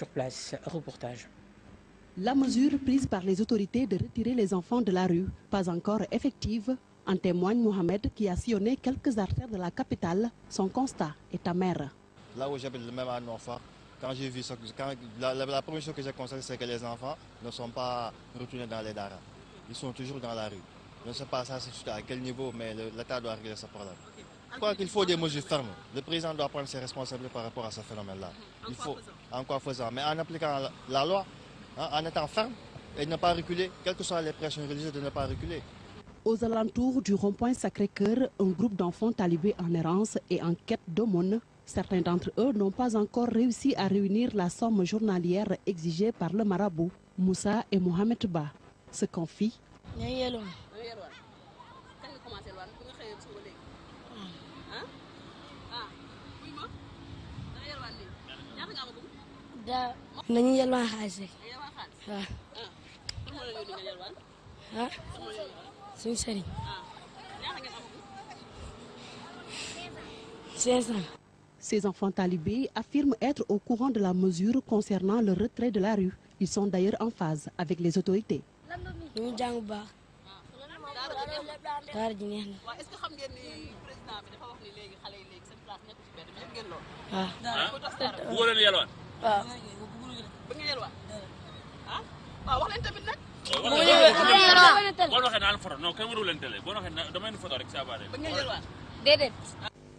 Sur place, reportage. La mesure prise par les autorités de retirer les enfants de la rue, pas encore effective, en témoigne Mohamed qui a sillonné quelques artères de la capitale. Son constat est amer. Là où j'habite, même à Nord-Foire, quand j'ai vu ça, la première chose que j'ai constaté, c'est que les enfants ne sont pas retournés dans les daras. Ils sont toujours dans la rue. Je ne sais pas ça, à quel niveau, mais l'État doit régler ce problème. Je crois qu'il faut des mesures fermes. Le président doit prendre ses responsabilités par rapport à ce phénomène-là. Il faut, en quoi faisant, mais en appliquant la loi, en étant ferme et de ne pas reculer, quelles que soient les pressions religieuses, de ne pas reculer. Aux alentours du rond-point Sacré-Cœur, un groupe d'enfants talibés en errance et en quête d'aumône. Certains d'entre eux n'ont pas encore réussi à réunir la somme journalière exigée par le marabout. Moussa et Mohamed Ba se confient. Ces enfants talibés affirment être au courant de la mesure concernant le retrait de la rue. Ils sont d'ailleurs en phase avec les autorités.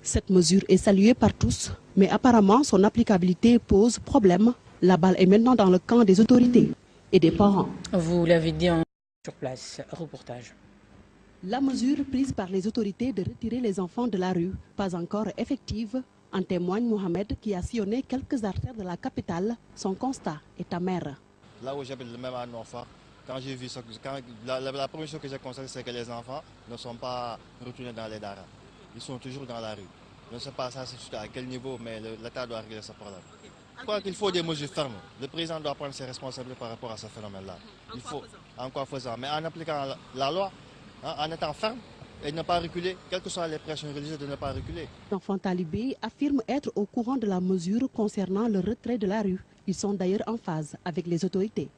Cette mesure est saluée par tous, mais apparemment son applicabilité pose problème. La balle est maintenant dans le camp des autorités et des parents. Vous l'avez dit sur place, reportage. La mesure prise par les autorités de retirer les enfants de la rue, pas encore effective, en témoigne Mohamed qui a sillonné quelques artères de la capitale. Son constat est amer. Là où j'habite, même à Nord-Foire, quand j'ai vu ça, la première chose que j'ai constaté, c'est que les enfants ne sont pas retournés dans les daras. Ils sont toujours dans la rue. Je ne sais pas ça, à quel niveau, mais l'État doit régler ce problème. Je crois qu'il faut des mesures fermes. Le président doit prendre ses responsabilités par rapport à ce phénomène-là. Il faut, en quoi faisant, mais en appliquant la loi, en étant ferme et de ne pas reculer, quelles que soient les pressions religieuses, de ne pas reculer. Les enfants talibés affirment être au courant de la mesure concernant le retrait de la rue. Ils sont d'ailleurs en phase avec les autorités.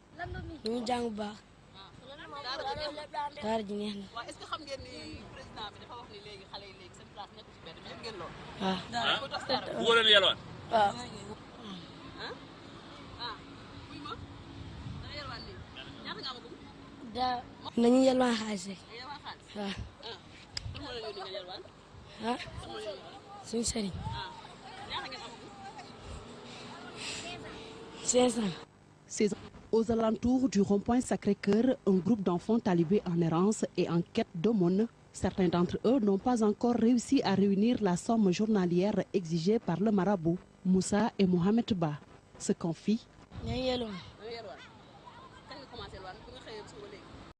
Aux alentours du rond-point Sacré-Cœur, un groupe d'enfants talibés en errance et en quête d'aumône. Certains d'entre eux n'ont pas encore réussi à réunir la somme journalière exigée par le marabout. Moussa et Mohamed Ba se confient.